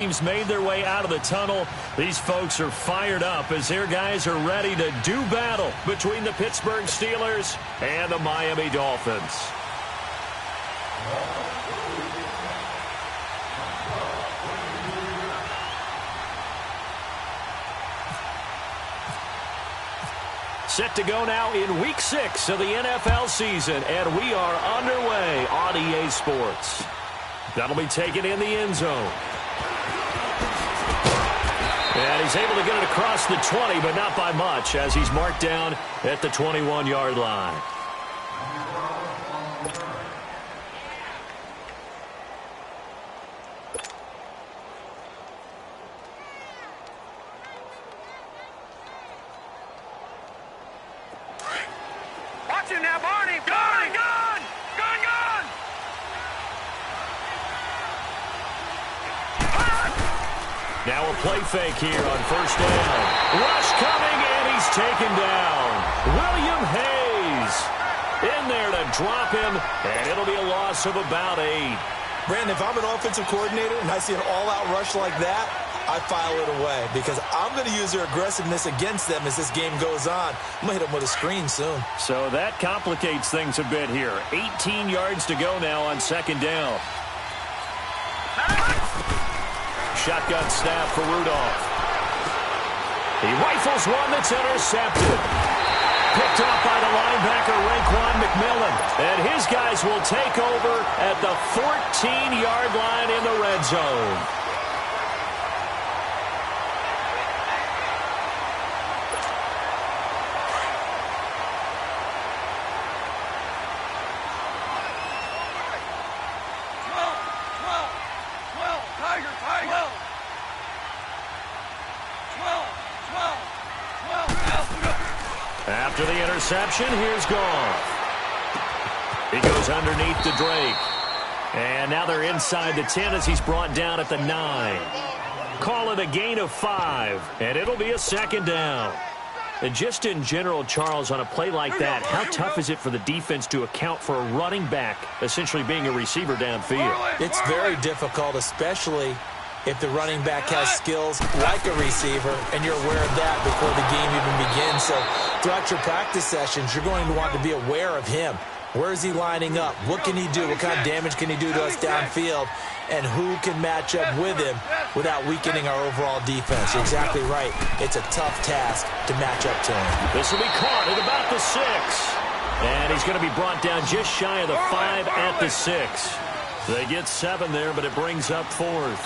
teams made their way out of the tunnel. These folks are fired up as their guys are ready to do battle between the Pittsburgh Steelers and the Miami Dolphins. Set to go now in Week 6 of the NFL season, and we are underway on EA Sports. That'll be taken in the end zone. And he's able to get it across the 20, but not by much, as he's marked down at the 21-yard line. Now a play fake here on first down. Rush coming, and he's taken down. William Hayes in there to drop him, and it'll be a loss of about 8. Brandon, if I'm an offensive coordinator and I see an all-out rush like that, I file it away because I'm going to use their aggressiveness against them as this game goes on. I'm going to hit them with a screen soon. So that complicates things a bit here. 18 yards to go now on second down. Shotgun snap for Rudolph. He rifles one that's intercepted. Picked off by the linebacker, Raekwon McMillan. And his guys will take over at the 14-yard line in the red zone. After the interception, here's Goff. He goes underneath to Drake. And now they're inside the 10 as he's brought down at the 9. Call it a gain of 5, and it'll be a second down. And just in general, Charles, on a play like that, how tough is it for the defense to account for a running back essentially being a receiver downfield? It's very difficult, especially if the running back has skills like a receiver, and you're aware of that before the game even begins. So throughout your practice sessions, you're going to want to be aware of him. Where is he lining up? What can he do? What kind of damage can he do to us downfield? And who can match up with him without weakening our overall defense? You're exactly right. It's a tough task to match up to him. This will be caught at about the 6. And he's going to be brought down just shy of the 5 at the 6. They get 7 there, but it brings up 4th.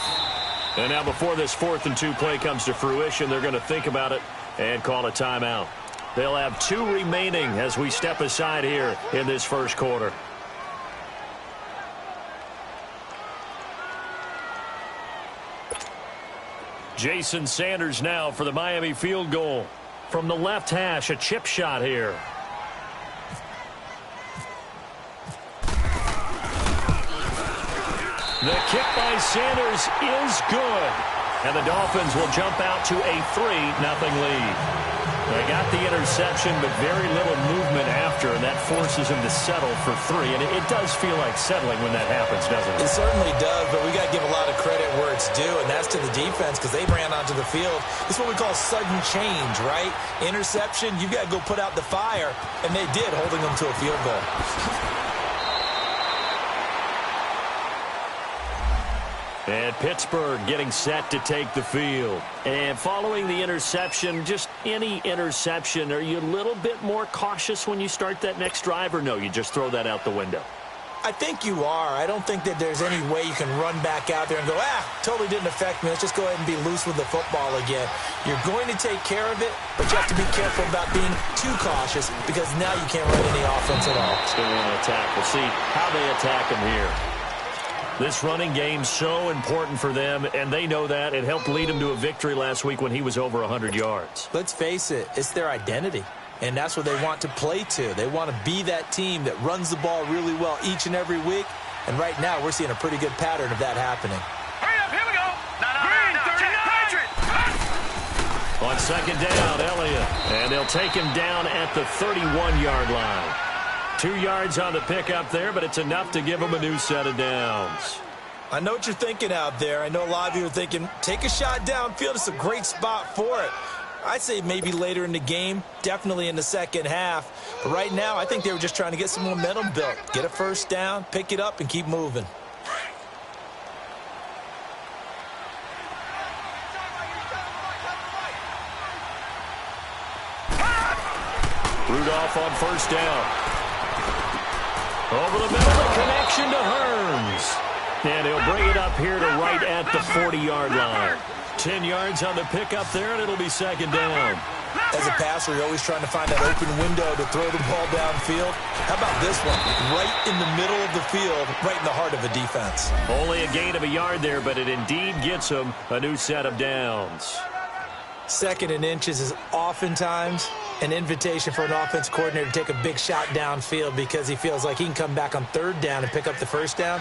And now before this 4th and 2 play comes to fruition, they're going to think about it and call a timeout. They'll have 2 remaining as we step aside here in this first quarter. Jason Sanders now for the Miami field goal. From the left hash, a chip shot here. The kick by Sanders is good. And the Dolphins will jump out to a 3-0 lead. They got the interception, but very little movement after, and that forces him to settle for 3. And it does feel like settling when that happens, doesn't it? It certainly does, but we got to give a lot of credit where it's due, and that's to the defense because they ran onto the field. It's what we call sudden change, right? Interception, you've got to go put out the fire, and they did, holding them to a field goal. And Pittsburgh getting set to take the field. And following the interception, just any interception, are you a little bit more cautious when you start that next drive, or no, you just throw that out the window? I think you are. I don't think that there's any way you can run back out there and go, totally didn't affect me. Let's just go ahead and be loose with the football again. You're going to take care of it, but you have to be careful about being too cautious because now you can't run any offense at all. Still want to attack. We'll see how they attack him here. This running game's so important for them, and they know that. It helped lead them to a victory last week when he was over 100 yards. Let's face it, it's their identity, and that's what they want to play to. They want to be that team that runs the ball really well each and every week, and right now we're seeing a pretty good pattern of that happening. Hurry up, here we go. No. On second down, Elliott, and they'll take him down at the 31-yard line. 2 yards on the pickup there, but it's enough to give him a new set of downs. I know what you're thinking out there. I know a lot of you are thinking, take a shot downfield. It's a great spot for it. I'd say maybe later in the game, definitely in the second half. But right now, I think they were just trying to get some momentum built. Get a first down, pick it up, and keep moving. Rudolph on first down. Over the middle, the connection to Hearns. And he'll bring it up here to right at the 40-yard line. 10 yards on the pickup there, and it'll be second down. As a passer, you're always trying to find that open window to throw the ball downfield. How about this one? Right in the middle of the field, right in the heart of a defense. Only a gain of a yard there, but it indeed gets him a new set of downs. Second and inches is oftentimes an invitation for an offense coordinator to take a big shot downfield because he feels like he can come back on third down and pick up the first down.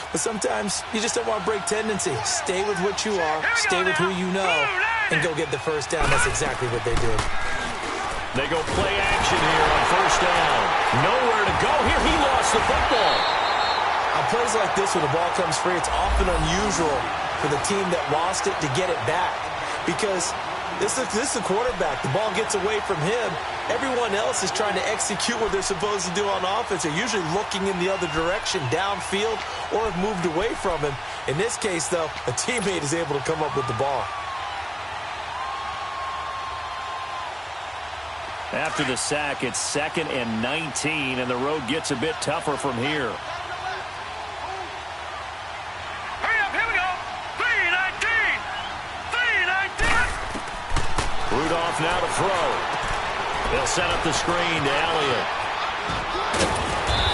But sometimes you just don't want to break tendency. Stay with what you are, stay with who you know, and go get the first down. That's exactly what they did. They go play action here on first down. Nowhere to go here. He lost the football. On plays like this where the ball comes free, it's often unusual for the team that lost it to get it back because this is the quarterback. The ball gets away from him. Everyone else is trying to execute what they're supposed to do on offense. They're usually looking in the other direction, downfield, or have moved away from him. In this case, though, a teammate is able to come up with the ball. After the sack, it's 2nd and 19, and the road gets a bit tougher from here. Hurry up, here we go. 3-19. 3-19. Rudolph now to throw. They'll set up the screen to Elliott.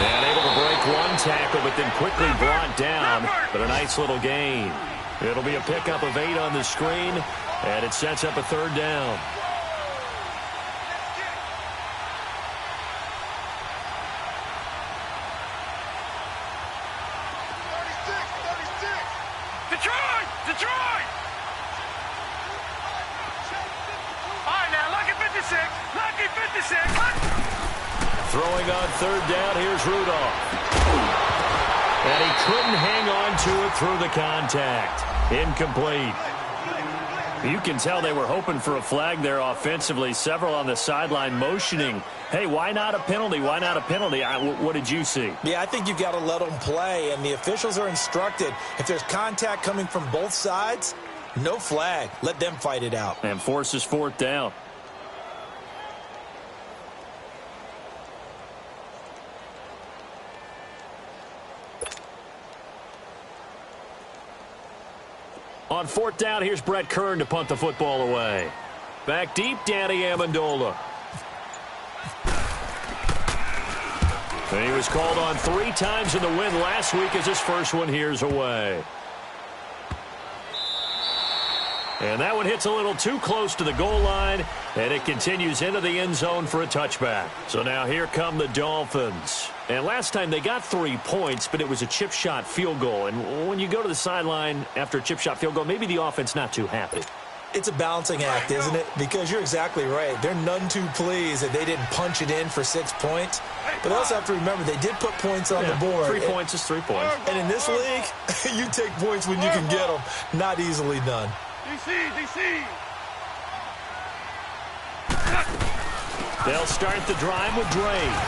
And able to break one tackle, but then quickly brought down. But a nice little gain. It'll be a pickup of 8 on the screen, and it sets up a third down. Detroit! Detroit! All right, now, lucky 56. Lucky 56. Throwing on third down, here's Rudolph. And he couldn't hang on to it through the contact. Incomplete. You can tell they were hoping for a flag there offensively. Several on the sideline motioning, hey, why not a penalty? Why not a penalty? What did you see? Yeah, I think you've got to let them play, and the officials are instructed. If there's contact coming from both sides, no flag. Let them fight it out. And forces fourth down. On fourth down, here's Brett Kern to punt the football away. Back deep, Danny Amendola. And he was called on 3 times in the win last week as his first one here's away. And that one hits a little too close to the goal line, and it continues into the end zone for a touchback. So now here come the Dolphins. And last time they got 3 points, but it was a chip shot field goal. And when you go to the sideline after a chip shot field goal, maybe the offense not too happy. It's a balancing act, isn't it? Because you're exactly right. They're none too pleased that they didn't punch it in for 6 points. But they also have to remember they did put points on the board. 3 points is 3 points. And in this league, you take points when you can get them. Not easily done. DC. They'll start the drive with Drake.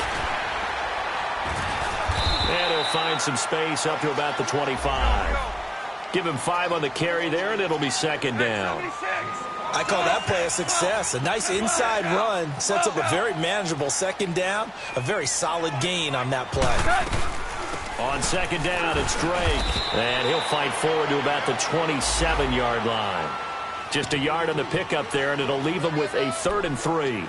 And he'll find some space up to about the 25. Give him 5 on the carry there, and it'll be second down. I call that play a success. A nice inside run sets up a very manageable second down. A very solid gain on that play. On second down, it's Drake. And he'll fight forward to about the 27-yard line. Just a yard on the pickup there, and it'll leave him with a 3rd and 3.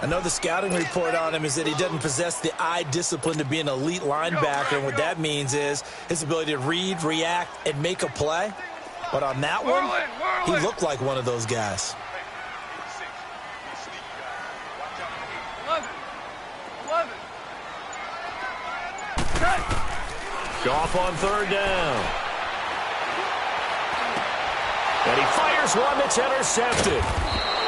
I know the scouting report on him is that he doesn't possess the eye discipline to be an elite linebacker, and what that means is his ability to read, react, and make a play. But on that one, he looked like one of those guys. Goff on third down. And he fires one that's intercepted.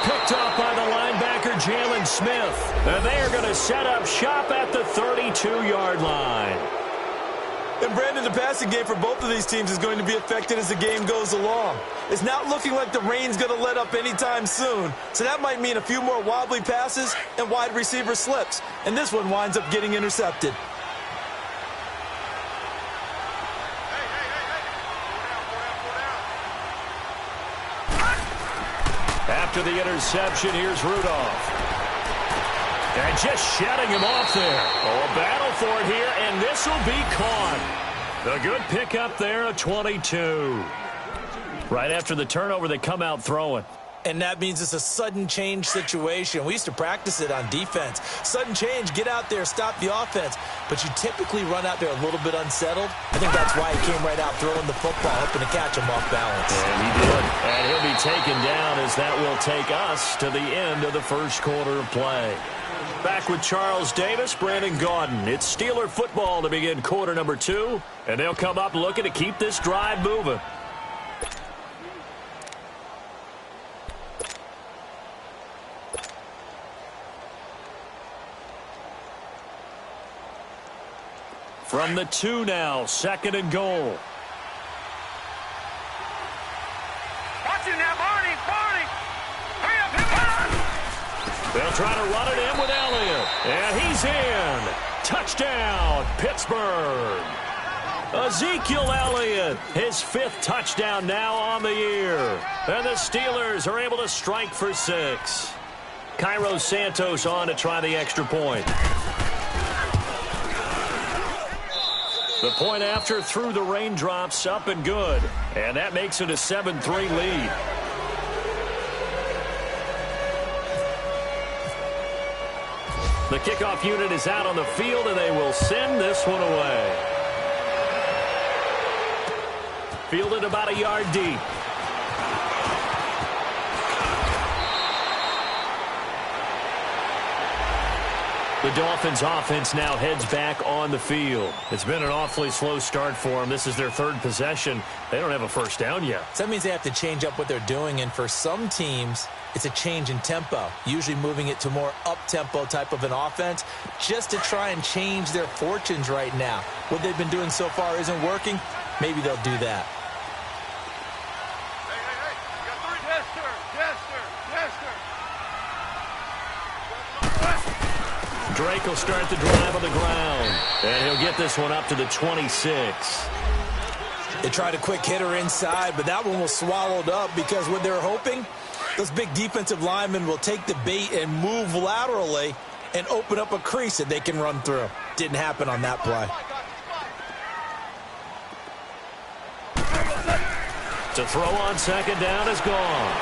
Picked up by the linebacker, Jalen Smith. And they are going to set up shop at the 32-yard line. And Brandon, the passing game for both of these teams is going to be affected as the game goes along. It's not looking like the rain's going to let up anytime soon, so that might mean a few more wobbly passes and wide receiver slips. And this one winds up getting intercepted. After the interception, here's Rudolph. And just shutting him off there. Oh, a battle for it here, and this will be caught. The good pickup there, a 22. Right after the turnover, they come out throwing. And that means it's a sudden change situation. We used to practice it on defense. Sudden change, get out there, stop the offense. But you typically run out there a little bit unsettled. I think that's why he came right out throwing the football, hoping to catch him off balance. And he did. And he'll be taken down as that will take us to the end of the first quarter of play. Back with Charles Davis, Brandon Gaudin. It's Steeler football to begin quarter number 2. And they'll come up looking to keep this drive moving. From the 2 now, 2nd and goal. Watch it now, Barney! Barney! Hurry up, hurry up! They'll try to run it in with Elliott. And he's in. Touchdown, Pittsburgh. Ezekiel Elliott, his 5th touchdown now on the year. And the Steelers are able to strike for 6. Cairo Santos on to try the extra point. The point after through the raindrops, up and good. And that makes it a 7-3 lead. The kickoff unit is out on the field, and they will send this one away. Fielded about a yard deep. The Dolphins offense now heads back on the field. It's been an awfully slow start for them. This is their 3rd possession. They don't have a first down yet. So that means they have to change up what they're doing, and for some teams, it's a change in tempo, usually moving it to more up-tempo type of an offense just to try and change their fortunes right now. What they've been doing so far isn't working. Maybe they'll do that. Drake will start the drive on the ground, and he'll get this one up to the 26. They tried a quick hitter inside, but that one was swallowed up because what they're hoping, those big defensive linemen will take the bait and move laterally and open up a crease that they can run through. Didn't happen on that play. To throw on 2nd down is gone.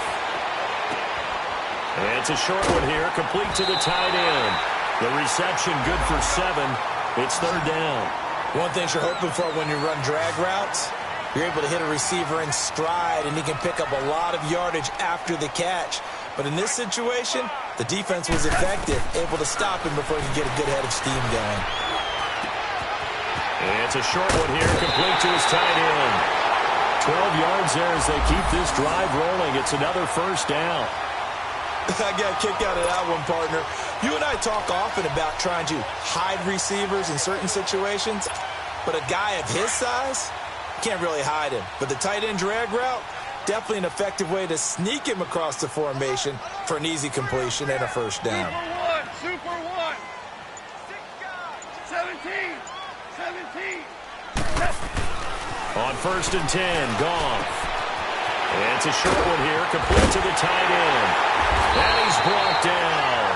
And it's a short one here, complete to the tight end. The reception good for 7. It's 3rd down. One thing you're hoping for when you run drag routes, you're able to hit a receiver in stride, and he can pick up a lot of yardage after the catch. But in this situation, the defense was effective, able to stop him before he could get a good head of steam going. And it's a short one here, complete to his tight end. 12 yards there as they keep this drive rolling. It's another first down. I got a kick out of that one, partner. You and I talk often about trying to hide receivers in certain situations, but a guy of his size, can't really hide him. But the tight end drag route, definitely an effective way to sneak him across the formation for an easy completion and a first down. Super one. 17. On 1st and 10, Goff. And it's a short one here, complete to the tight end. And he's brought down.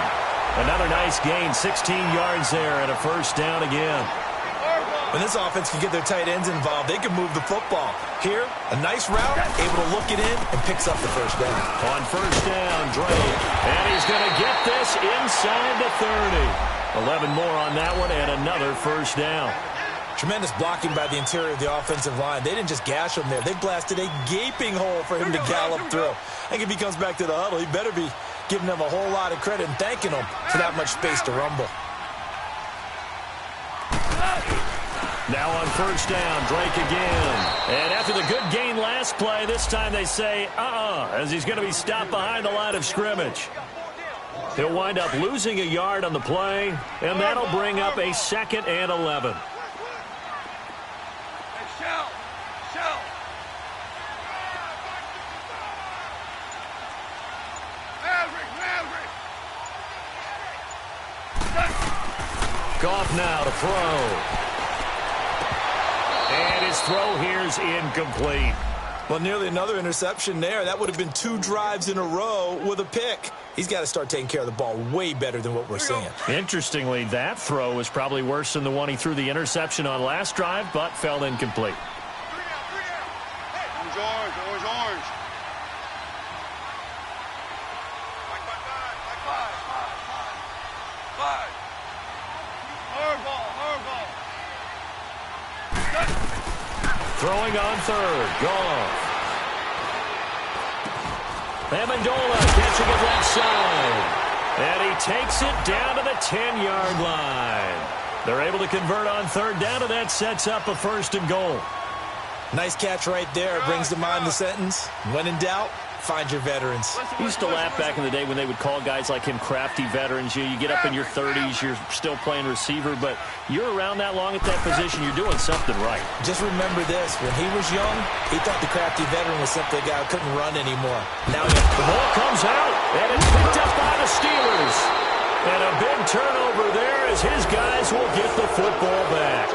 Another nice gain, 16 yards there, and a first down again. When this offense can get their tight ends involved, they can move the football. Here, a nice route, able to look it in, and picks up the first down. On 1st down, Drake. And he's going to get this inside the 30. 11 more on that one, and another first down. Tremendous blocking by the interior of the offensive line. They didn't just gash him there. They blasted a gaping hole for him to gallop through. I think if he comes back to the huddle, he better be giving them a whole lot of credit and thanking them for that much space to rumble. Now on 1st down, Drake again. And after the good gain last play, this time they say, as he's going to be stopped behind the line of scrimmage. He'll wind up losing a yard on the play, and that'll bring up a 2nd and 11. off now to throw. And his throw here is incomplete. Well, nearly another interception there. That would have been 2 drives in a row with a pick. He's got to start taking care of the ball way better than what we're seeing. Interestingly, that throw was probably worse than the one he threw the interception on last drive, but fell incomplete. Orange. Five. Hard ball. Throwing on third. Goff. Amendola catching it left side. And he takes it down to the 10-yard line. They're able to convert on third down, and that sets up a 1st and goal. Nice catch right there. Brings to mind the sentence, when in doubt, find your veterans. I used to laugh back in the day when they would call guys like him crafty veterans. You get up in your 30s, you're still playing receiver, but you're around that long at that position, you're doing something right. Just remember this. When he was young, he thought the crafty veteran was simply a guy who couldn't run anymore. Now the ball comes out, and it's picked up by the Steelers. And a big turnover there as his guys will get the football back.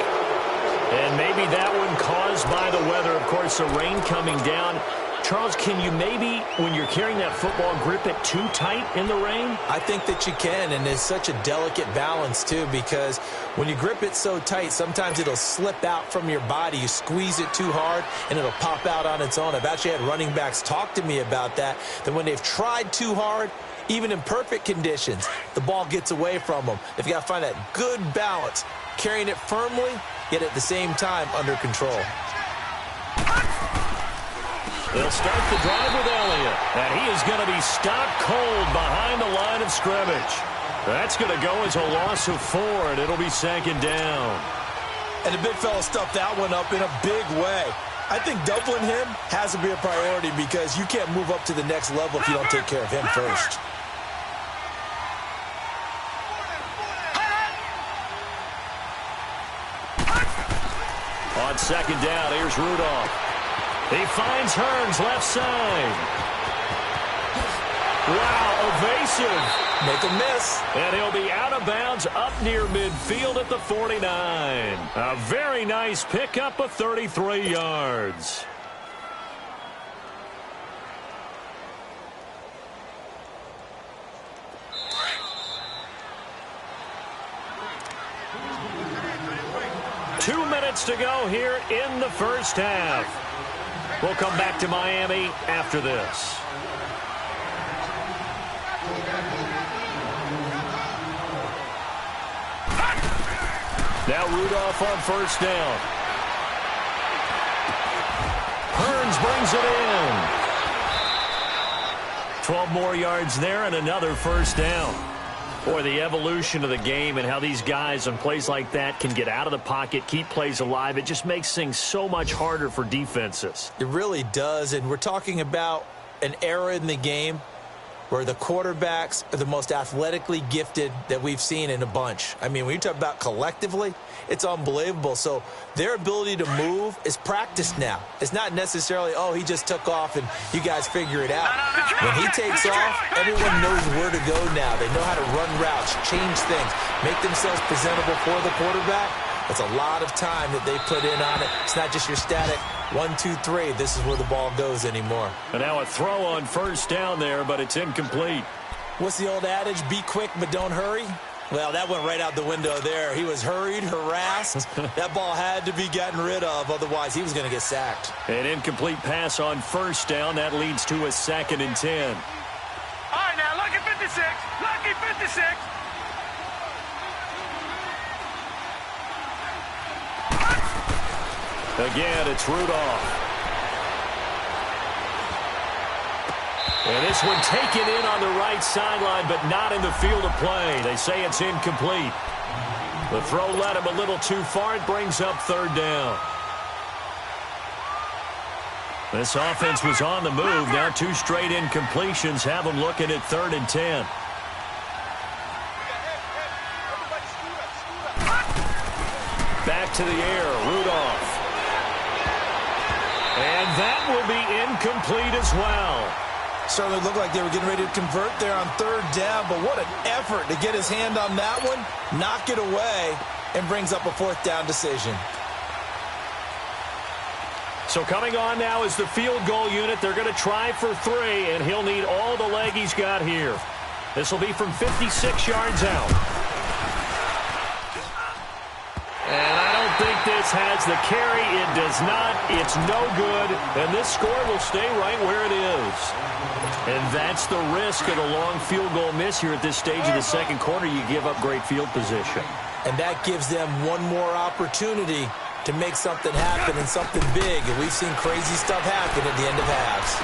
And maybe that one caused by the weather. Of course, the rain coming down. Charles, can you maybe, when you're carrying that football, grip it too tight in the rain? I think that you can, and it's such a delicate balance, too, because when you grip it so tight, sometimes it'll slip out from your body. You squeeze it too hard, and it'll pop out on its own. I've actually had running backs talk to me about that when they've tried too hard, even in perfect conditions, the ball gets away from them. They've got to find that good balance, carrying it firmly, yet at the same time under control. They'll start the drive with Elliott, and he is going to be stopped cold behind the line of scrimmage. That's going to go as a loss of 4, and it'll be 2nd down. And the big fella stuffed that one up in a big way. I think doubling him has to be a priority because you can't move up to the next level if you don't take care of him first. On 2nd down, here's Rudolph. He finds Hearns left side. Wow, evasive. Make a miss. And he'll be out of bounds up near midfield at the 49. A very nice pickup of 33 yards. Two minutes to go here in the first half. We'll come back to Miami after this. Now Rudolph on 1st down. Hearns brings it in. 12 more yards there and another 1st down. Boy, the evolution of the game and how these guys on plays like that can get out of the pocket, keep plays alive, it just makes things so much harder for defenses. It really does, and we're talking about an era in the game where the quarterbacks are the most athletically gifted that we've seen in a bunch. I mean, when you talk about collectively, it's unbelievable. So their ability to move is practiced now. It's not necessarily, oh, he just took off and you guys figure it out. When he takes off, everyone knows where to go now. They know how to run routes, change things, make themselves presentable for the quarterback. That's a lot of time that they put in on it. It's not just your static 1, 2, 3. This is where the ball goes anymore. And now a throw on 1st down there, but it's incomplete. What's the old adage? Be quick, but don't hurry. Well, that went right out the window there. He was hurried, harassed. That ball had to be gotten rid of, otherwise he was going to get sacked. An incomplete pass on 1st down. That leads to a 2nd and 10. All right, now, lucky 56. Lucky 56. Again, it's Rudolph. And this one taken in on the right sideline, but not in the field of play. They say it's incomplete. The throw led him a little too far. It brings up 3rd down. This offense was on the move. Now 2 straight incompletions have them looking at 3rd and 10. Back to the air, Rudolph. And that will be incomplete as well. Certainly looked like they were getting ready to convert there on third down, but what an effort to get his hand on that one, knock it away, and brings up a fourth down decision. So coming on now is the field goal unit. They're going to try for 3, and he'll need all the leg he's got here. This will be from 56 yards out. And I don't think this has the carry. It does not. It's no good. And this score will stay right where it is. And that's the risk of a long field goal miss here at this stage of the second quarter. You give up great field position. And that gives them one more opportunity to make something happen and something big. And we've seen crazy stuff happen at the end of halves.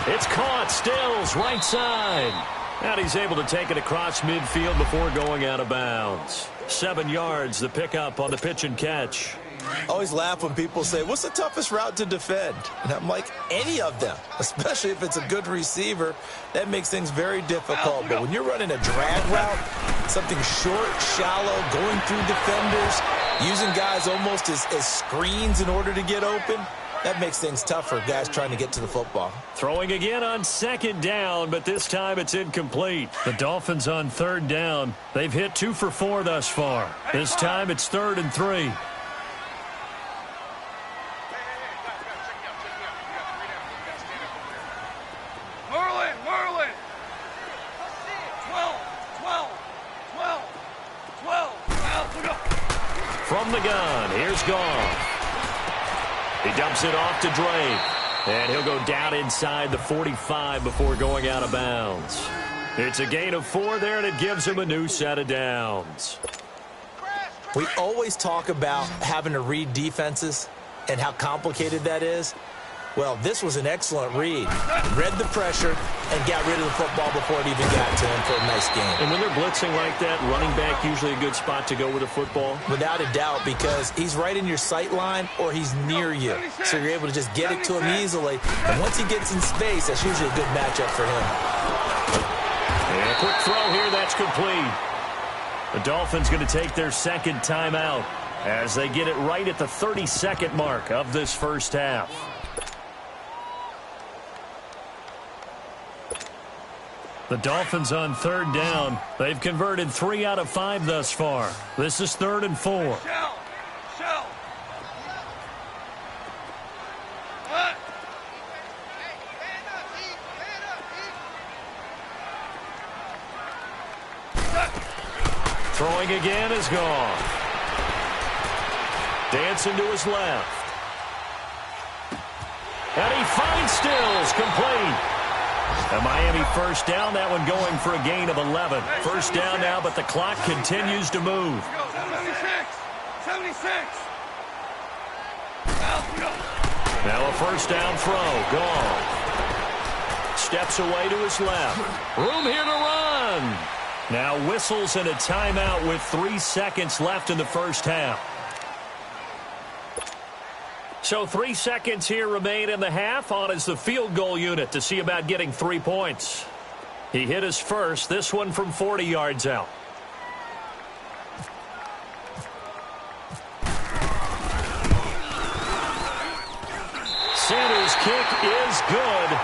It's caught. Stills, right side. And he's able to take it across midfield before going out of bounds. 7 yards, the pickup on the pitch and catch. I always laugh when people say, what's the toughest route to defend? And I'm like, any of them, especially if it's a good receiver. That makes things very difficult. But when you're running a drag route, something short, shallow, going through defenders, using guys almost as screens in order to get open, that makes things tougher, guys trying to get to the football. Throwing again on second down, but this time it's incomplete. The Dolphins on third down. They've hit 2 for 4 thus far. This time it's 3rd and 3. Merlin. 12. From the gun, here's Goff. He dumps it off to Drake. And he'll go down inside the 45 before going out of bounds. It's a gain of 4 there, and it gives him a new set of downs. We always talk about having to read defenses and how complicated that is. Well, this was an excellent read. Read the pressure and got rid of the football before it even got to him for a nice game. And when they're blitzing like that, running back usually a good spot to go with the football? Without a doubt, because he's right in your sight line or he's near you. So you're able to just get it to him easily. And once he gets in space, that's usually a good matchup for him. And a quick throw here, that's complete. The Dolphins going to take their second timeout as they get it right at the 30-second mark of this first half. The Dolphins on third down. They've converted 3 out of 5 thus far. This is 3rd and 4. Shell. What? Throwing again is gone. Dancing to his left. And he finds Stills, complete. A Miami first down, that one going for a gain of 11. First down now, but the clock continues to move. 76. Now a first down throw, gone. Steps away to his left. Room here to run. Now whistles and a timeout with 3 seconds left in the first half. So 3 seconds here remain in the half. On is the field goal unit to see about getting 3 points. He hit his first, this one from 40 yards out. Sanders' kick is good.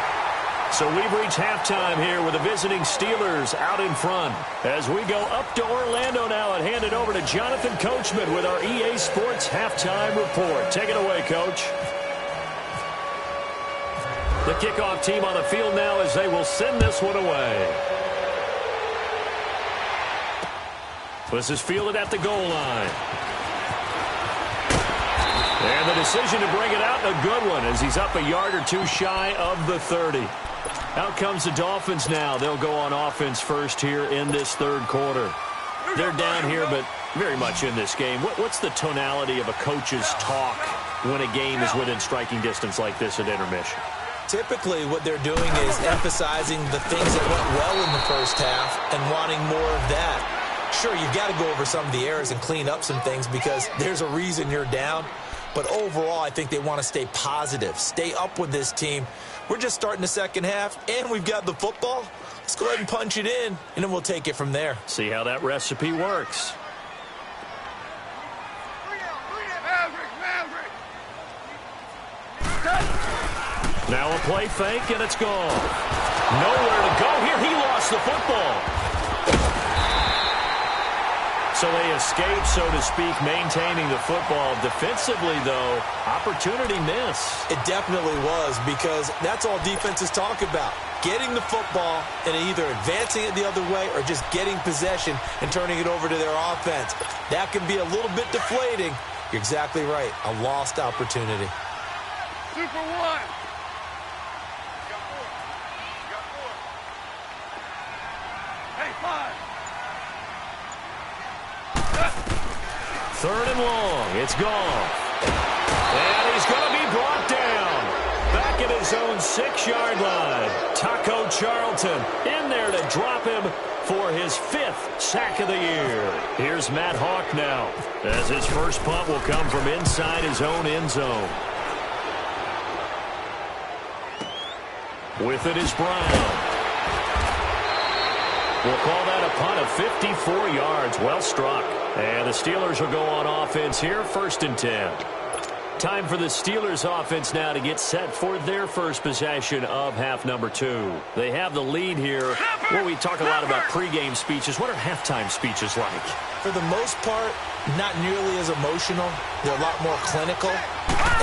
So we've reached halftime here with the visiting Steelers out in front. As we go up to Orlando now and hand it over to Jonathan Coachman with our EA Sports Halftime Report. Take it away, Coach. The kickoff team on the field now as they will send this one away. This is fielded at the goal line. And the decision to bring it out, a good one, as he's up a yard or 2 shy of the 30. Out comes the Dolphins now. They'll go on offense first here in this third quarter. They're down here, but very much in this game. What's the tonality of a coach's talk when a game is within striking distance like this at intermission? Typically, what they're doing is emphasizing the things that went well in the first half and wanting more of that. Sure, you've got to go over some of the errors and clean up some things because there's a reason you're down. But overall, I think they want to stay positive, stay up with this team. We're just starting the second half, and we've got the football. Let's go ahead and punch it in, and then we'll take it from there. See how that recipe works. Now a play fake, and it's gone. Nowhere to go here. He lost the football. So they escape, so to speak, maintaining the football. Defensively, though, opportunity miss. It definitely was, because that's all defenses talk about. Getting the football and either advancing it the other way or just getting possession and turning it over to their offense. That can be a little bit deflating. You're exactly right. A lost opportunity. Super one. Hey, 5. Third and long. It's gone. And he's going to be brought down. Back at his own 6-yard line. Taco Charlton in there to drop him for his 5th sack of the year. Here's Matt Hawk now, as his first punt will come from inside his own end zone. With it is Brown. We'll call that a punt of 54 yards. Well struck. And the Steelers will go on offense here, 1st and 10. Time for the Steelers offense now to get set for their first possession of half number 2. They have the lead here. Well, we talk a lot about pregame speeches. What are halftime speeches like? For the most part, not nearly as emotional. They're a lot more clinical.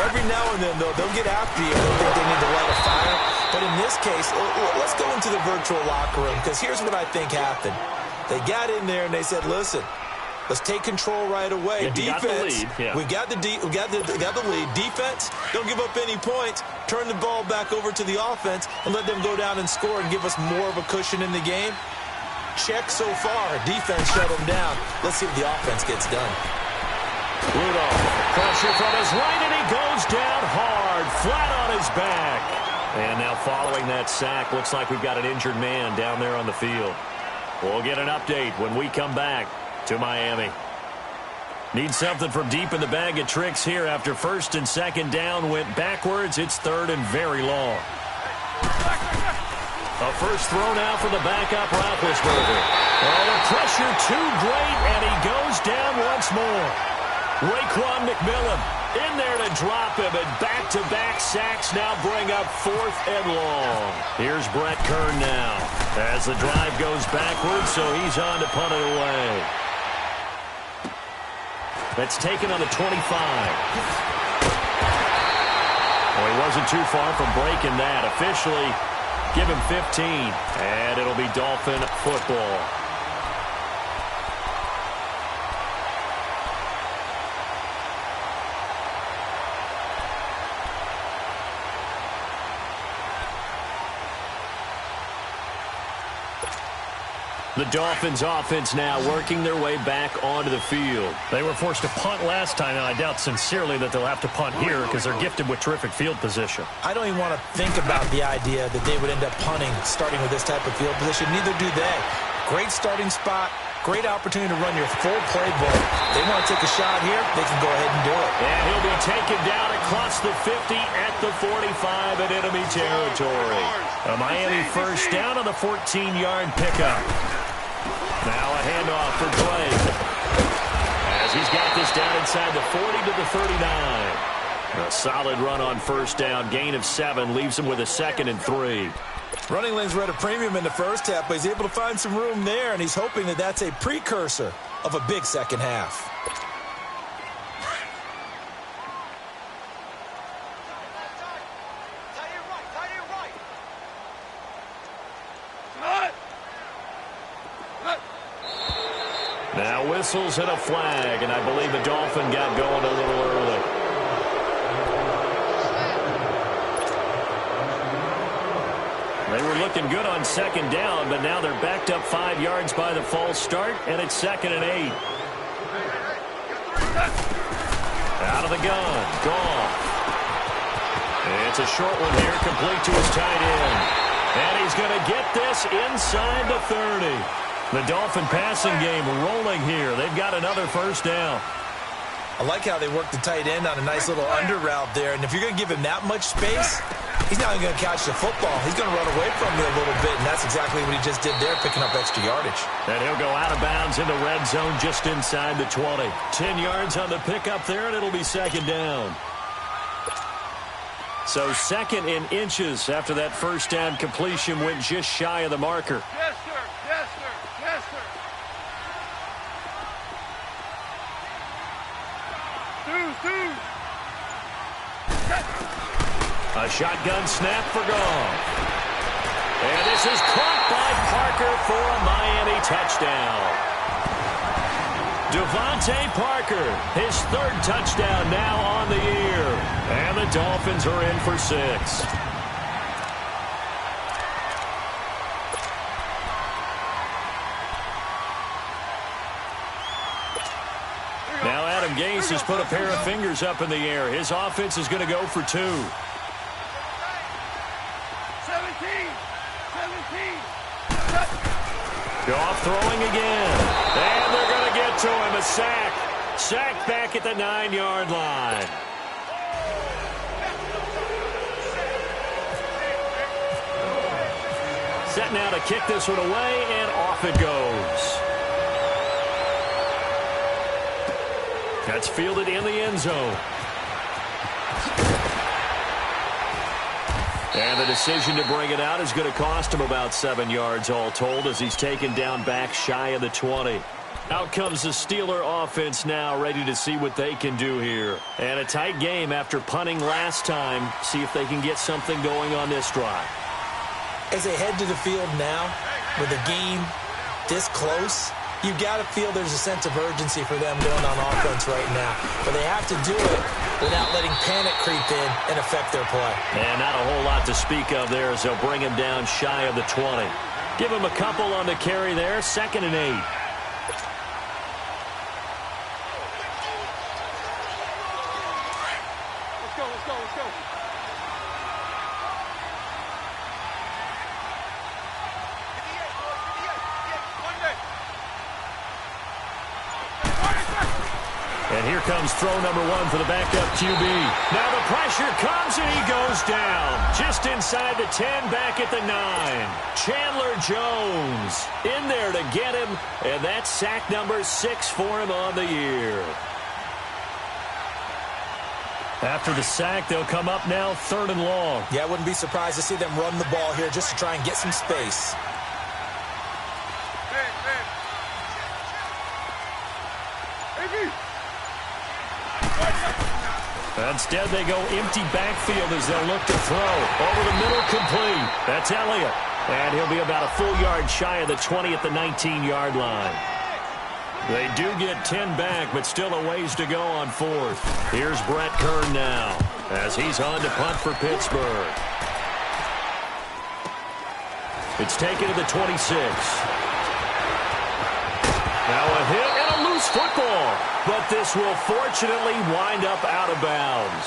Every now and then, though, they'll get after you if they think they need to light a fire. But in this case, let's go into the virtual locker room, because here's what I think happened. They got in there and they said, listen, let's take control right away. Yeah, defense, we got the lead. Defense, don't give up any points. Turn the ball back over to the offense and let them go down and score and give us more of a cushion in the game. Check so far. Defense shut them down. Let's see what the offense gets done. Rudolph, pressure from his right, and he goes down hard, flat on his back. And now following that sack, looks like we've got an injured man down there on the field. We'll get an update when we come back to Miami. Need something from deep in the bag of tricks here after 1st and 2nd down went backwards. It's 3rd and very long. A first throw now for the backup Roethlisberger. Oh, the pressure too great, and he goes down once more. Raekwon McMillan in there to drop him, and back-to-back sacks now bring up 4th and long. Here's Brett Kern now as the drive goes backwards, so he's on to punt it away. That's taken on the 25. Well, he wasn't too far from breaking that. Officially, give him 15, and it'll be Dolphin football. The Dolphins offense now working their way back onto the field. They were forced to punt last time, and I doubt sincerely that they'll have to punt here because they're gifted with terrific field position. I don't even want to think about the idea that they would end up punting starting with this type of field position. Neither do they. Great starting spot. Great opportunity to run your full playbook. They want to take a shot here, they can go ahead and do it. And he'll be taken down across the 50 at the 45 in enemy territory. A Miami first down on the 14-yard pickup. Now a handoff for Drake. As he's got this down inside the 40 to the 39. A solid run on first down. Gain of 7 leaves him with a 2nd and 3. Running lanes were at a premium in the first half, but he's able to find some room there, and he's hoping that that's a precursor of a big second half. Now whistles and a flag, and I believe the Dolphin got going a little early. They were looking good on 2nd down, but now they're backed up 5 yards by the false start, and it's 2nd and 8. Out of the gun, Goff. It's a short one here, complete to his tight end. And he's going to get this inside the 30. The Dolphin passing game rolling here. They've got another first down. I like how they work the tight end on a nice little under route there. And if you're going to give him that much space, he's not even going to catch the football. He's going to run away from you a little bit, and that's exactly what he just did there, picking up extra yardage. And he'll go out of bounds in the red zone just inside the 20. 10 yards on the pickup there, and it'll be 2nd down. So 2nd in inches after that first down completion went just shy of the marker. Yes, sir. Yes, sir. Yes, sir. A shotgun snap for Goff. And this is caught by Parker for a Miami touchdown. Devontae Parker, his 3rd touchdown now on the year. And the Dolphins are in for 6. Now Adam Gase has put a pair of fingers up in the air. His offense is going to go for 2. 17. Goff throwing again. And they're going to get to him. A sack. Sack back at the 9-yard line. Set now to kick this one away, and off it goes. That's fielded in the end zone. And the decision to bring it out is going to cost him about 7 yards all told as he's taken down back shy of the 20. Out comes the Steeler offense now, ready to see what they can do here. And a tight game after punting last time. See if they can get something going on this drive. As they head to the field now, with the game this close, you've got to feel there's a sense of urgency for them going on offense right now. But they have to do it without letting panic creep in and affect their play. And not a whole lot to speak of there as they'll bring him down shy of the 20. Give him a couple on the carry there, 2nd and 8. Let's go. And here comes throw number 1 for the backup QB. Now the pressure comes and he goes down. Just inside the 10, back at the 9. Chandler Jones in there to get him. And that's sack number 6 for him on the year. After the sack, they'll come up now 3rd and long. Yeah, I wouldn't be surprised to see them run the ball here just to try and get some space. Instead, they go empty backfield as they'll look to throw. Over the middle, complete. That's Elliott. And he'll be about a full yard shy of the 20 at the 19-yard line. They do get 10 back, but still a ways to go on 4th. Here's Brett Kern now as he's on to punt for Pittsburgh. It's taken to the 26. Now a hit and a loose football. But this will fortunately wind up out of bounds.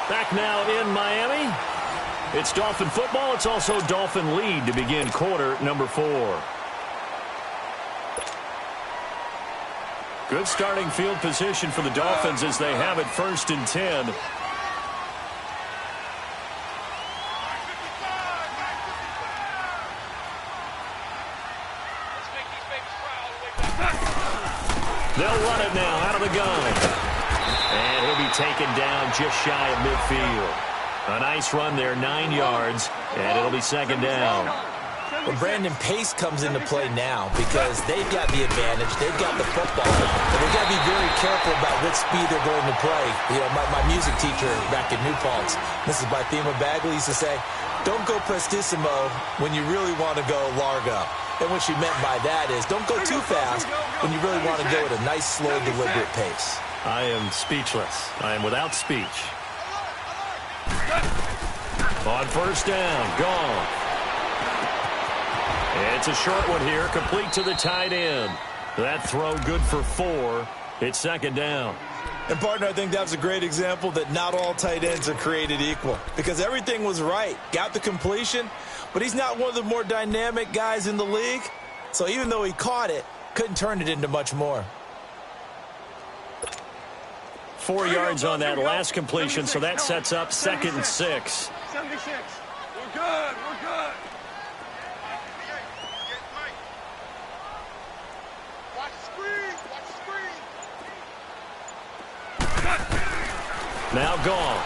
Back now in Miami. It's Dolphin football. It's also Dolphin lead to begin quarter number 4. Good starting field position for the Dolphins as they have it 1st and 10. They'll run it now out of the gun. And he'll be taken down just shy of midfield. A nice run there, 9 yards, and it'll be 2nd down. But Brandon, pace comes into play now because they've got the advantage. They've got the football. But they've got to be very careful about what speed they're going to play. You know, my music teacher back in New Paltz, Mrs. Bythema Bagley, used to say, don't go prestissimo when you really want to go largo. And what she meant by that is don't go too fast when you really want to go at a nice, slow, deliberate pace. I am speechless. I am without speech. On 1st down, gone. It's a short one here, complete to the tight end. That throw good for 4. It's 2nd down. And, partner, I think that was a great example that not all tight ends are created equal because everything was right. Got the completion, but he's not one of the more dynamic guys in the league. So even though he caught it, couldn't turn it into much more. 4 yards on that last completion, so that sets up 2nd and 6. 76. We're good. We're good. Watch the screen. Watch the screen. Now gone.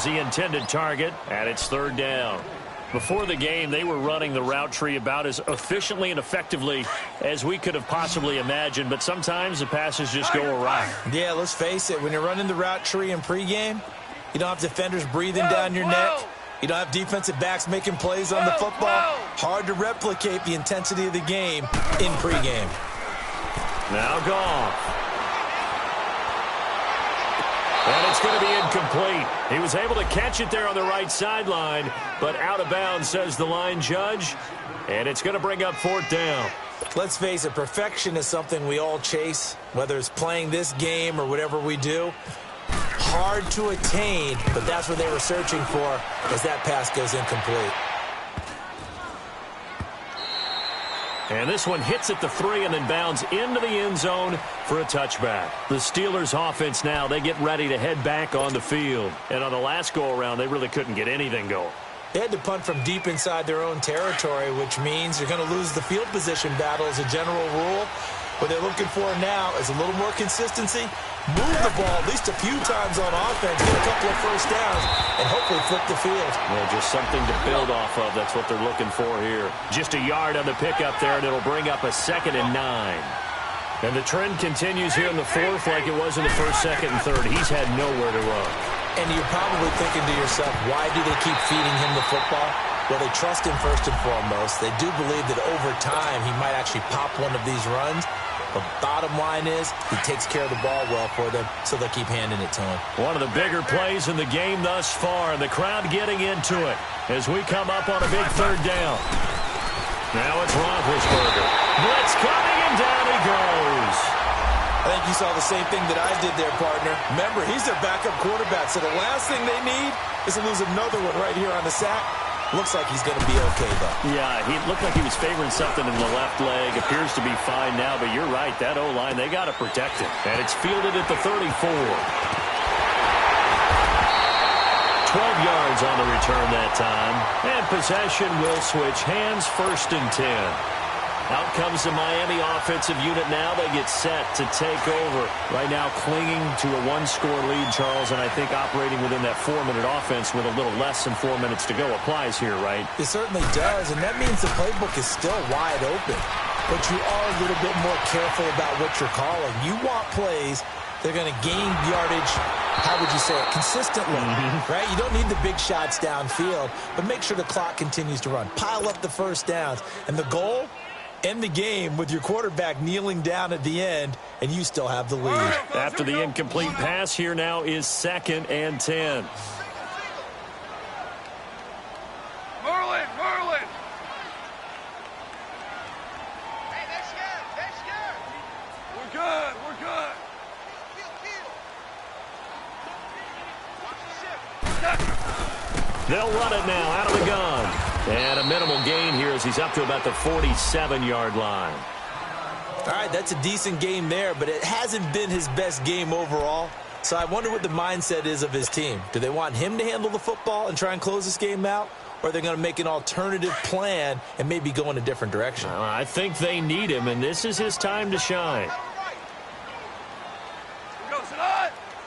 was the intended target, and it's third down. Before the game, they were running the route tree about as efficiently and effectively as we could have possibly imagined, but sometimes the passes just go awry. Yeah, let's face it, when you're running the route tree in pregame, you don't have defenders breathing down your neck. You don't have defensive backs making plays on the football. Hard to replicate the intensity of the game in pregame. Now Goff. And it's going to be incomplete. He was able to catch it there on the right sideline, but out of bounds, says the line judge. And it's going to bring up fourth down. Let's face it, perfection is something we all chase, whether it's playing this game or whatever we do. Hard to attain, but that's what they were searching for as that pass goes incomplete. And this one hits at the 3 and then bounds into the end zone for a touchback. The Steelers offense now, they get ready to head back on the field. And on the last go-around, they really couldn't get anything going. They had to punt from deep inside their own territory, which means you're going to lose the field position battle as a general rule. What they're looking for now is a little more consistency, move the ball at least a few times on offense, get a couple of first downs, and hopefully flip the field. Yeah, just something to build off of. That's what they're looking for here. Just a yard on the pickup there, and it'll bring up a 2nd and 9. And the trend continues here in the fourth like it was in the first, second, and third. He's had nowhere to run. And you're probably thinking to yourself, why do they keep feeding him the football? Well, they trust him first and foremost. They do believe that over time he might actually pop one of these runs. But bottom line is, he takes care of the ball well for them, so they'll keep handing it to him. One of the bigger plays in the game thus far, and the crowd getting into it as we come up on a big third down. Now it's Roethlisberger. Blitz coming, and down he goes. I think you saw the same thing that I did there, partner. Remember, he's their backup quarterback, so the last thing they need is to lose another one right here on the sack. Looks like he's going to be okay, though. Yeah, he looked like he was favoring something in the left leg. Appears to be fine now, but you're right. That O-line, they got to protect him. And it's fielded at the 34. 12 yards on the return that time. And possession will switch hands, 1st and 10. Out comes the Miami offensive unit now. They get set to take over. Right now clinging to a 1-score lead, Charles, and I think operating within that 4-minute offense with a little less than 4 minutes to go applies here, right? It certainly does, and that means the playbook is still wide open. But you are a little bit more careful about what you're calling. You want plays that are going to gain yardage, how would you say it, consistently, right? You don't need the big shots downfield, but make sure the clock continues to run. Pile up the first downs. And the goal? End the game with your quarterback kneeling down at the end, and you still have the lead. After the incomplete pass, here now is 2nd and 10. Merlin! Hey, they're scared! We're good! They'll run it now out of the gun. And a minimal gain here as he's up to about the 47-yard line. All right, that's a decent game there, but it hasn't been his best game overall. So I wonder what the mindset is of his team. Do they want him to handle the football and try and close this game out? Or are they going to make an alternative plan and maybe go in a different direction? I think they need him, and this is his time to shine.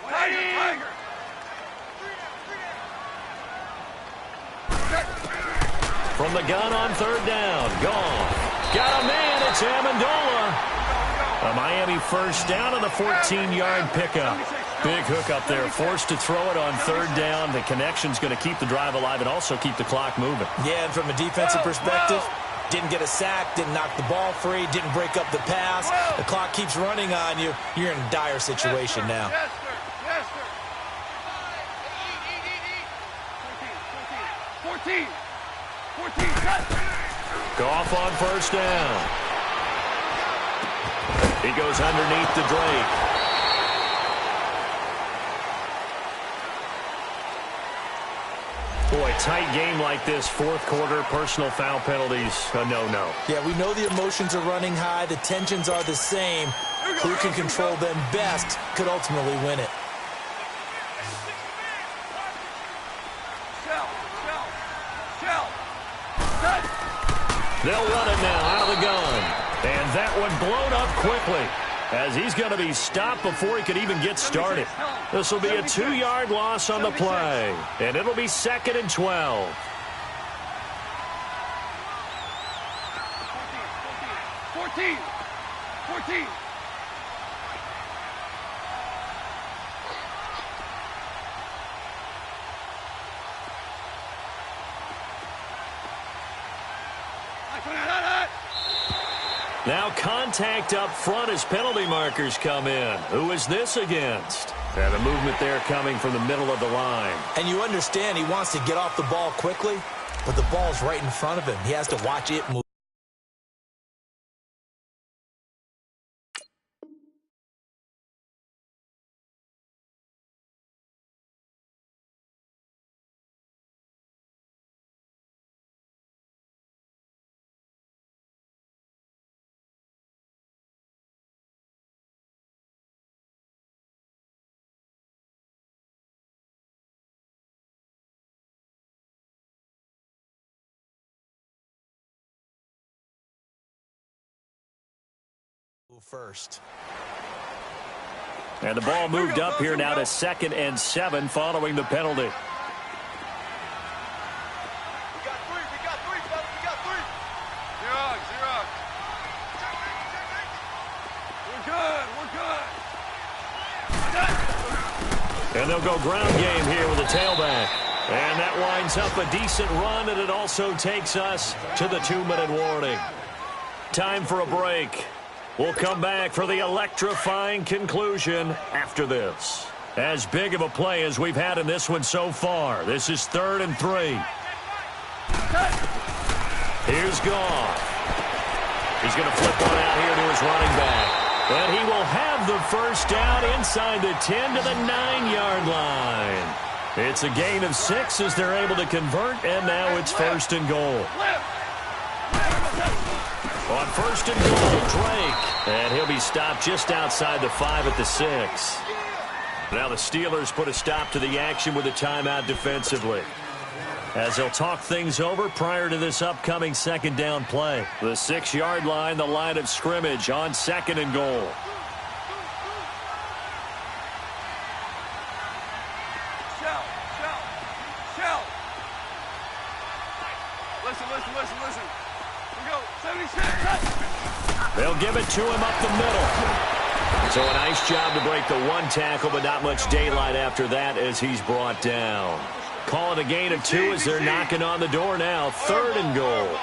Tiger! From the gun on 3rd down. Gone. Got a man. It's Amendola. A Miami first down on the 14-yard pickup. Big hook up there. Forced to throw it on 3rd down. The connection's going to keep the drive alive and also keep the clock moving. Yeah, and from a defensive perspective, didn't get a sack, didn't knock the ball free, didn't break up the pass. The clock keeps running on you. You're in a dire situation now. Yes, sir. 14. Goff on 1st down. He goes underneath to Drake. Boy, tight game like this, 4th quarter, personal foul penalties, a no-no. Yeah, we know the emotions are running high. The tensions are the same. Who can control them best could ultimately win it. They'll run it now out of the gun. And that one blown up quickly. as he's going to be stopped before he could even get started. This will be a 2-yard loss on the play, and it'll be 2nd and 12. 14. Now contact up front as penalty markers come in. Who is this against? And the movement there coming from the middle of the line. And you understand he wants to get off the ball quickly, but the ball's right in front of him. He has to watch it move. First. And the ball moved up here now to 2nd and 7 following the penalty. We got three, fellas. We got three. Zero. We're good. And they'll go ground game here with a tailback. And that winds up a decent run, and it also takes us to the 2-minute warning. Time for a break. We'll come back for the electrifying conclusion after this. As big of a play as we've had in this one so far. This is 3rd and 3. Here's Goff. He's going to flip one out here to his running back. And he will have the first down inside the 10 to the 9-yard line. It's a gain of 6 as they're able to convert, and now it's 1st and goal. On 1st and goal, Drake. And he'll be stopped just outside the 5 at the 6. Now the Steelers put a stop to the action with a timeout defensively, as they'll talk things over prior to this upcoming 2nd down play. The 6-yard line, the line of scrimmage on 2nd and goal. Shell. Listen. We go. 76. They'll give it to him up the middle. So a nice job to break the 1 tackle, but not much daylight after that as he's brought down. Call it a gain of 2 as they're knocking on the door now. 3rd and goal.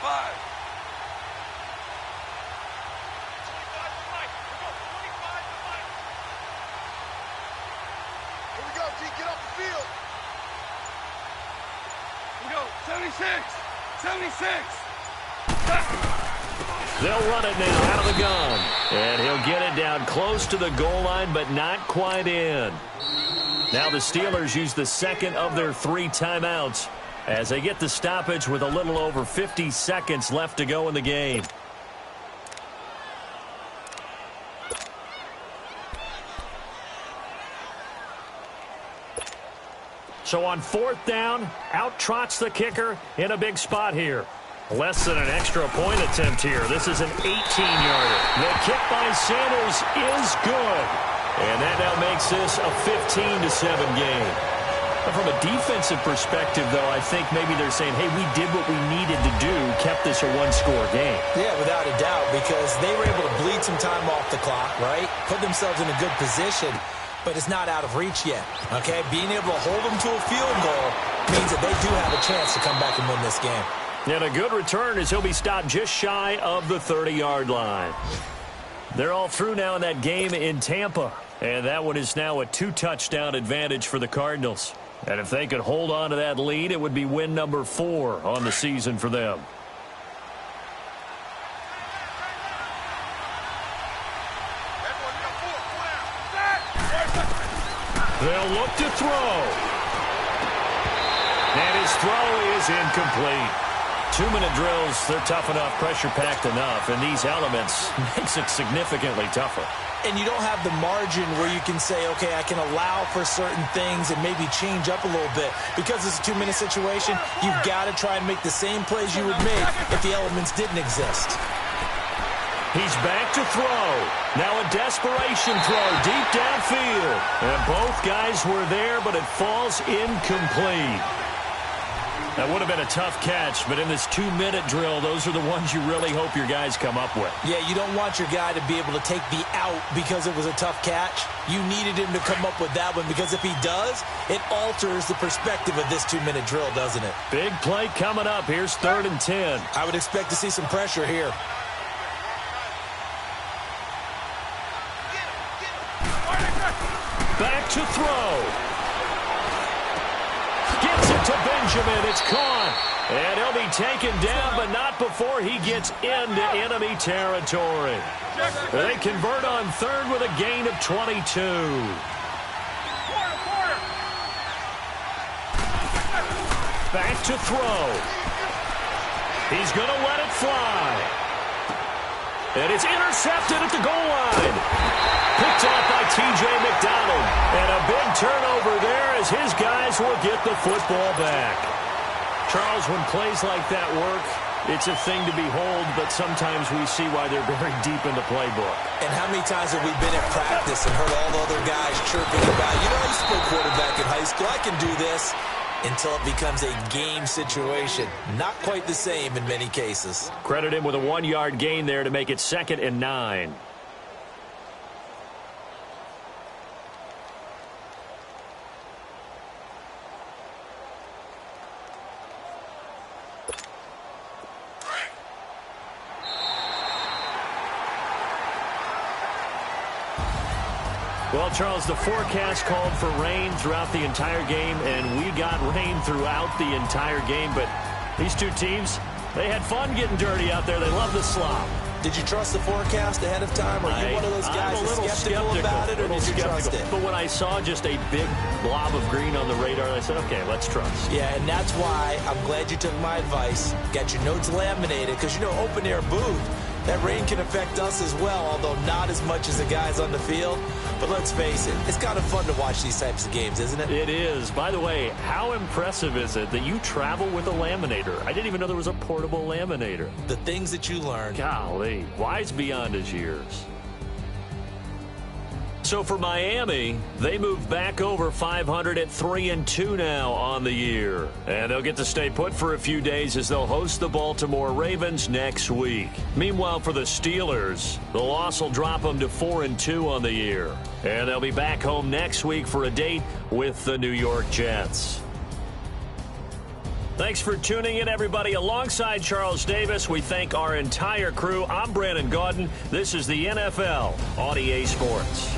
Five. Here we go, G. Get off the field. Here we go. 76. They'll run it now out of the gun. And he'll get it down close to the goal line, but not quite in. Now the Steelers use the 2nd of their 3 timeouts as they get the stoppage with a little over 50 seconds left to go in the game. So on 4th down, out trots the kicker in a big spot here. Less than an extra point attempt here. This is an 18-yarder. The kick by Sanders is good. And that now makes this a 15-7 game. From a defensive perspective, though, I think maybe they're saying, hey, we did what we needed to do, kept this a 1-score game. Yeah, without a doubt, because they were able to bleed some time off the clock, right? Put themselves in a good position, but it's not out of reach yet, okay? Being able to hold them to a field goal means that they do have a chance to come back and win this game. And a good return as he'll be stopped just shy of the 30-yard line. They're all through now in that game in Tampa, and that one is now a 2-touchdown advantage for the Cardinals. And if they could hold on to that lead, it would be win number 4 on the season for them. They'll look to throw. And his throw is incomplete. 2-minute drills, they're tough enough, pressure-packed enough, and these elements makes it significantly tougher. And you don't have the margin where you can say, okay, I can allow for certain things and maybe change up a little bit. Because it's a 2-minute situation, you've got to try and make the same plays you would make if the elements didn't exist. He's back to throw. Now a desperation throw deep downfield. And both guys were there, but it falls incomplete. That would have been a tough catch, but in this 2-minute drill, those are the ones you really hope your guys come up with. Yeah, you don't want your guy to be able to take the out because it was a tough catch. You needed him to come up with that one because if he does, it alters the perspective of this 2-minute drill, doesn't it? Big play coming up. Here's 3rd and 10. I would expect to see some pressure here. Back to throw. Gets it to Benjamin. It's caught. And he'll be taken down, but not before he gets into enemy territory. They convert on 3rd with a gain of 22. Back to throw. He's going to let it fly. And it's intercepted at the goal line. Picked off by T.J. McDonald. And a big turnover there as his guys will get the football back. Charles, when plays like that work, it's a thing to behold, but sometimes we see why they're very deep in the playbook. And how many times have we been at practice and heard all the other guys chirping about, you know, I used to play quarterback in high school, I can do this, until it becomes a game situation. Not quite the same in many cases. Credit him with a 1-yard gain there to make it 2nd and 9. Well, Charles, the forecast called for rain throughout the entire game, and we got rain throughout the entire game. But these two teams, they had fun getting dirty out there. They love the slop. Did you trust the forecast ahead of time? Or are you one of those guys that's skeptical about it, or did you trust it? But when I saw just a big blob of green on the radar, I said, okay, let's trust. Yeah, and that's why I'm glad you took my advice. Got your notes laminated, because, you know, open-air booth, that rain can affect us as well, although not as much as the guys on the field. But let's face it, it's kind of fun to watch these types of games, isn't it? It is. By the way, how impressive is it that you travel with a laminator? I didn't even know there was a portable laminator. The things that you learn. Golly, wise beyond his years. So for Miami, they move back over 500 at 3-2 now on the year. And they'll get to stay put for a few days as they'll host the Baltimore Ravens next week. Meanwhile, for the Steelers, the loss will drop them to 4-2 on the year. And they'll be back home next week for a date with the New York Jets. Thanks for tuning in, everybody. Alongside Charles Davis, we thank our entire crew. I'm Brandon Gaudin. This is the NFL on EA Sports.